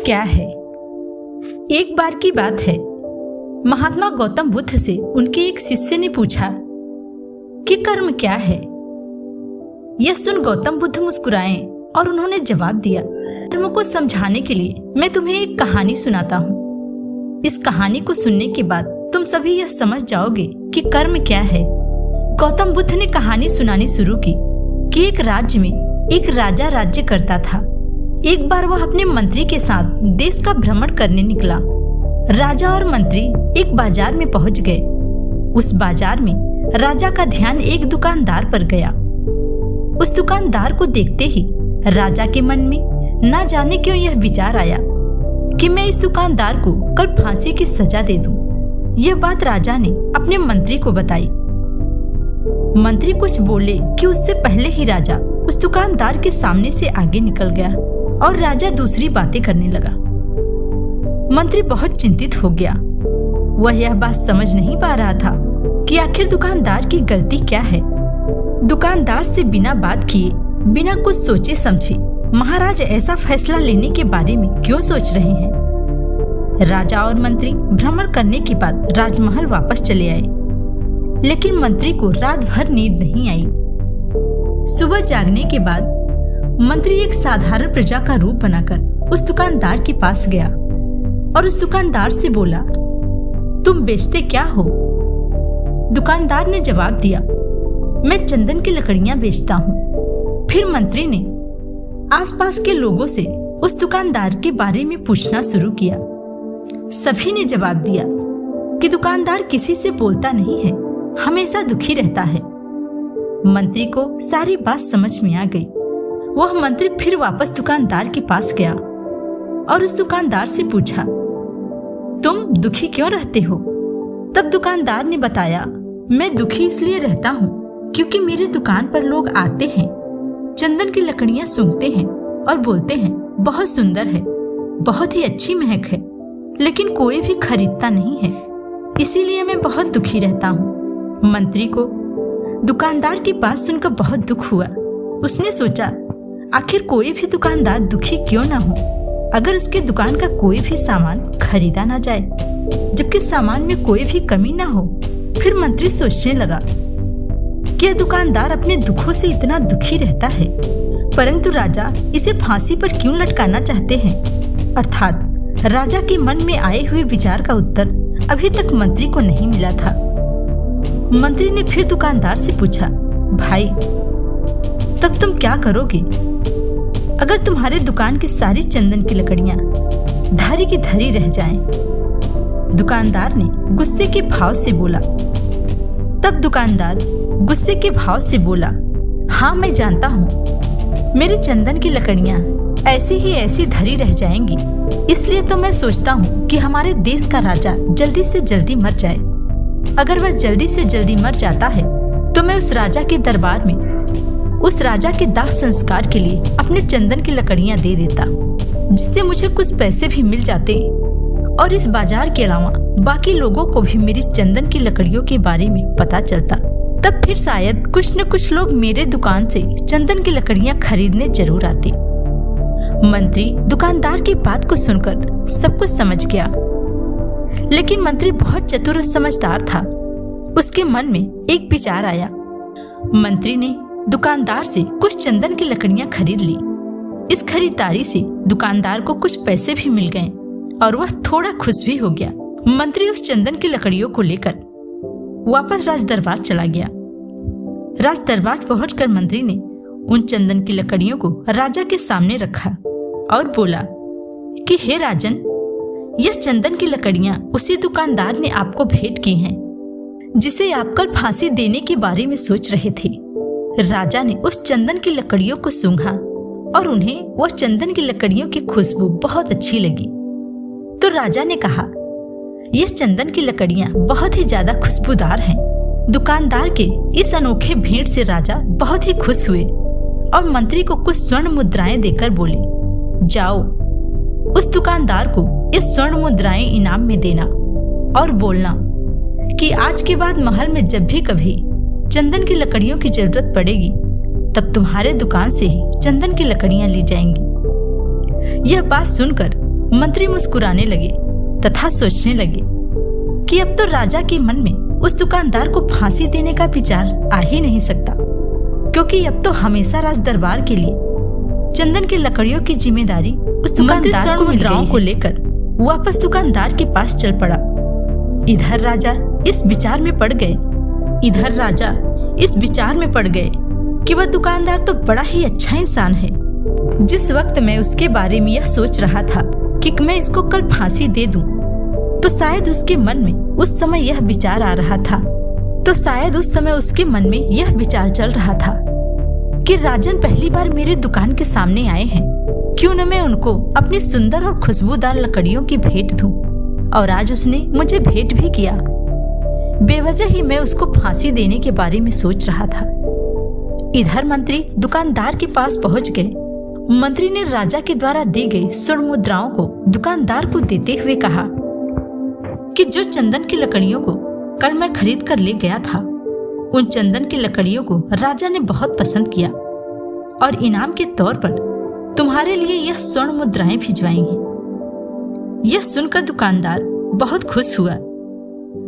क्या है? एक बार की बात है, महात्मा गौतम बुद्ध से उनके एक शिष्य ने पूछा कि कर्म क्या है। यह सुन गौतम बुद्ध मुस्कुराए और उन्होंने जवाब दिया, कर्म को समझाने के लिए मैं तुम्हें एक कहानी सुनाता हूँ। इस कहानी को सुनने के बाद तुम सभी यह समझ जाओगे कि कर्म क्या है। गौतम बुद्ध ने कहानी सुनानी शुरू की कि एक राज्य में एक राजा राज्य करता था। एक बार वह अपने मंत्री के साथ देश का भ्रमण करने निकला। राजा और मंत्री एक बाजार में पहुंच गए। उस बाजार में राजा का ध्यान एक दुकानदार पर गया। उस दुकानदार को देखते ही राजा के मन में ना जाने क्यों यह विचार आया कि मैं इस दुकानदार को कल फांसी की सजा दे दूं। यह बात राजा ने अपने मंत्री को बताई। मंत्री कुछ बोले कि उससे पहले ही राजा उस दुकानदार के सामने से आगे निकल गया और राजा दूसरी बातें करने लगा। मंत्री बहुत चिंतित हो गया। वह यह बात समझ नहीं पा रहा था कि आखिर दुकानदार की गलती क्या है। दुकानदार से बिना बात किए, बिना कुछ सोचे समझे महाराज ऐसा फैसला लेने के बारे में क्यों सोच रहे हैं। राजा और मंत्री भ्रमण करने के बाद राजमहल वापस चले आए, लेकिन मंत्री को रात भर नींद नहीं आई। सुबह जागने के बाद मंत्री एक साधारण प्रजा का रूप बनाकर उस दुकानदार के पास गया और उस दुकानदार से बोला, तुम बेचते क्या हो? दुकानदार ने जवाब दिया, मैं चंदन की लकड़ियां बेचता हूँ। फिर मंत्री ने आसपास के लोगों से उस दुकानदार के बारे में पूछना शुरू किया। सभी ने जवाब दिया कि दुकानदार किसी से बोलता नहीं है, हमेशा दुखी रहता है। मंत्री को सारी बात समझ में आ गई। वह मंत्री फिर वापस दुकानदार के पास गया और उस दुकानदार से पूछा, तुम दुखी क्यों रहते हो? तब दुकानदार ने बताया, मैं दुखी इसलिए रहता हूँ क्योंकि मेरी दुकान पर लोग आते हैं, चंदन की लकड़ियाँ सूंघते हैं और बोलते हैं बहुत सुंदर है, बहुत ही अच्छी महक है, लेकिन कोई भी खरीदता नहीं है, इसीलिए मैं बहुत दुखी रहता हूँ। मंत्री को दुकानदार की बात सुनकर बहुत दुख हुआ। उसने सोचा, आखिर कोई भी दुकानदार दुखी क्यों ना हो अगर उसके दुकान का कोई भी सामान खरीदा ना जाए, जबकि सामान में कोई भी कमी ना हो। फिर मंत्री सोचने लगा कि यह दुकानदार अपने दुखों से इतना दुखी रहता है, परंतु राजा इसे फांसी पर क्यों लटकाना चाहते हैं। अर्थात राजा के मन में आए हुए विचार का उत्तर अभी तक मंत्री को नहीं मिला था। मंत्री ने फिर दुकानदार से पूछा, भाई तब तुम क्या करोगे अगर तुम्हारे दुकान की सारी चंदन की लकड़ियां धरी की धरी रह जाएं? दुकानदार ने गुस्से के भाव से बोला। तब दुकानदार गुस्से के भाव से बोला, हाँ मैं जानता हूँ मेरी चंदन की लकड़ियां ऐसी ही ऐसी धरी रह जाएंगी, इसलिए तो मैं सोचता हूँ कि हमारे देश का राजा जल्दी से जल्दी मर जाए। अगर वह जल्दी से जल्दी मर जाता है तो मैं उस राजा के दरबार में उस राजा के दाह संस्कार के लिए अपने चंदन की लकड़ियां दे देता, जिससे मुझे कुछ पैसे भी मिल जाते और इस बाजार के अलावा बाकी लोगों को भी मेरी चंदन की लकड़ियों के बारे में पता चलता। तब फिर शायद कुछ न कुछ लोग मेरे दुकान से चंदन की लकड़ियां खरीदने जरूर आते। मंत्री दुकानदार की बात को सुनकर सब कुछ समझ गया, लेकिन मंत्री बहुत चतुर और समझदार था। उसके मन में एक विचार आया। मंत्री ने दुकानदार से कुछ चंदन की लकड़ियां खरीद ली। इस खरीदारी से दुकानदार को कुछ पैसे भी मिल गए और वह थोड़ा खुश भी हो गया। मंत्री उस चंदन की लकड़ियों को लेकर वापस राज दरबार चला गया। राज दरबार पहुंचकर मंत्री ने उन चंदन की लकड़ियों को राजा के सामने रखा और बोला कि हे राजन, यह चंदन की लकड़ियां उसी दुकानदार ने आपको भेंट की हैं, जिसे आप कल फांसी देने के बारे में सोच रहे थे। राजा ने उस चंदन की लकड़ियों को सूंघा और उन्हें वह चंदन की लकड़ियों की खुशबू बहुत अच्छी लगी। तो राजा ने कहा, यह चंदन की लकड़ियां बहुत ही ज्यादा खुशबूदार हैं। दुकानदार के इस अनोखे भेंट से राजा बहुत ही खुश हुए और मंत्री को कुछ स्वर्ण मुद्राएं देकर बोले, जाओ उस दुकानदार को इस स्वर्ण मुद्राएं इनाम में देना और बोलना कि आज के बाद महल में जब भी कभी चंदन की लकड़ियों की जरूरत पड़ेगी तब तुम्हारे दुकान से ही चंदन की लकड़ियां ली जाएंगी। यह बात सुनकर मंत्री मुस्कुराने लगे तथा सोचने लगे कि अब तो राजा के मन में उस दुकानदार को फांसी देने का विचार आ ही नहीं सकता, क्योंकि अब तो हमेशा राज दरबार के लिए चंदन की लकड़ियों की जिम्मेदारी उस दुकानदार को मुद्राओं को लेकर वापस दुकानदार के पास चल पड़ा। इधर राजा इस विचार में पड़ गए कि वह दुकानदार तो बड़ा ही अच्छा इंसान है। जिस वक्त मैं उसके बारे में यह सोच रहा था कि मैं इसको कल फांसी दे दूं, तो शायद उसके मन में उस समय यह विचार चल रहा था कि राजन पहली बार मेरे दुकान के सामने आए हैं, क्यों न मैं उनको अपनी सुंदर और खुशबूदार लकड़ियों की भेंट दूं। और आज उसने मुझे भेंट भी किया। बेवजह ही मैं उसको फांसी देने के बारे में सोच रहा था। इधर मंत्री दुकानदार के पास पहुंच गए। मंत्री ने राजा के द्वारा दी गई स्वर्ण मुद्राओं को दुकानदार को देते हुए कहा कि जो चंदन की लकड़ियों को कल मैं खरीद कर ले गया था, उन चंदन की लकड़ियों को राजा ने बहुत पसंद किया और इनाम के तौर पर तुम्हारे लिए यह स्वर्ण मुद्राएं भिजवाई हैं। यह सुनकर दुकानदार बहुत खुश हुआ।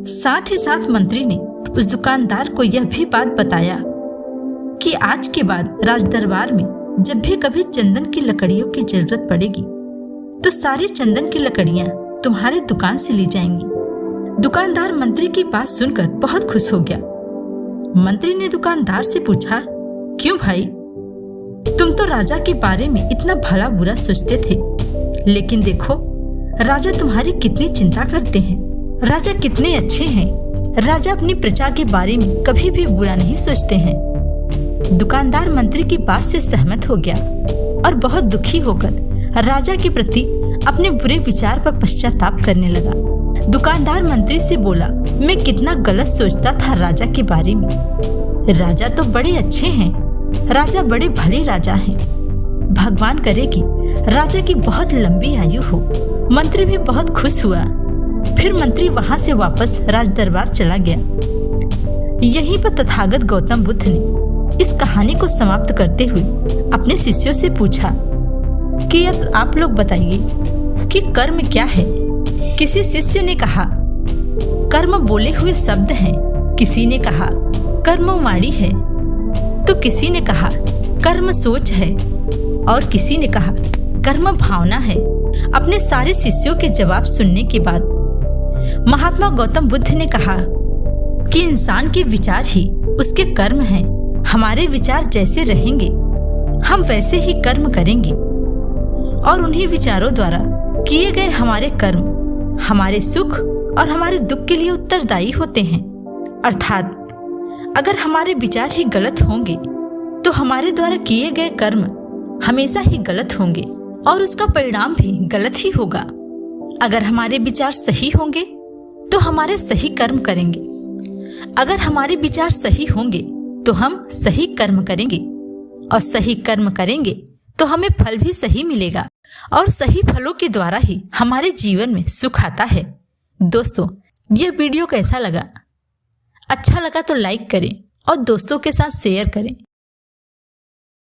साथ ही साथ मंत्री ने उस दुकानदार को यह भी बात बताया कि आज के बाद राज दरबार में जब भी कभी चंदन की लकड़ियों की जरूरत पड़ेगी, तो सारी चंदन की लकड़ियां तुम्हारी दुकान से ली जाएंगी। दुकानदार मंत्री की बात सुनकर बहुत खुश हो गया। मंत्री ने दुकानदार से पूछा, क्यों भाई, तुम तो राजा के बारे में इतना भला बुरा सोचते थे, लेकिन देखो राजा तुम्हारी कितनी चिंता करते हैं। राजा कितने अच्छे हैं। राजा अपनी प्रजा के बारे में कभी भी बुरा नहीं सोचते हैं। दुकानदार मंत्री की बात से सहमत हो गया और बहुत दुखी होकर राजा के प्रति अपने बुरे विचार पर पश्चाताप करने लगा। दुकानदार मंत्री से बोला, मैं कितना गलत सोचता था राजा के बारे में। राजा तो बड़े अच्छे हैं, राजा बड़े भले राजा हैं। भगवान करे कि राजा की बहुत लंबी आयु हो। मंत्री भी बहुत खुश हुआ। फिर मंत्री वहां से वापस राज दरबार चला गया। यहीं पर तथागत गौतम बुद्ध ने इस कहानी को समाप्त करते हुए अपने शिष्यों से पूछा कि अब आप लोग बताइए कि कर्म क्या है। किसी शिष्य ने कहा, कर्म बोले हुए शब्द हैं। किसी ने कहा, कर्म वाणी है। तो किसी ने कहा, कर्म सोच है। और किसी ने कहा, कर्म भावना है। अपने सारे शिष्यों के जवाब सुनने के बाद महात्मा गौतम बुद्ध ने कहा कि इंसान के विचार ही उसके कर्म हैं। हमारे विचार जैसे रहेंगे, हम वैसे ही कर्म करेंगे और उन्हीं विचारों द्वारा किए गए हमारे कर्म हमारे सुख और हमारे दुख के लिए उत्तरदायी होते हैं। अर्थात अगर हमारे विचार ही गलत होंगे तो हमारे द्वारा किए गए कर्म हमेशा ही गलत होंगे और उसका परिणाम भी गलत ही होगा। अगर हमारे विचार सही होंगे तो हमारे सही कर्म करेंगे। अगर हमारे विचार सही होंगे तो हम सही कर्म करेंगे और सही कर्म करेंगे तो हमें फल भी सही मिलेगा और सही फलों के द्वारा ही हमारे जीवन में सुख आता है। दोस्तों, यह वीडियो कैसा लगा? अच्छा लगा तो लाइक करें और दोस्तों के साथ शेयर करें।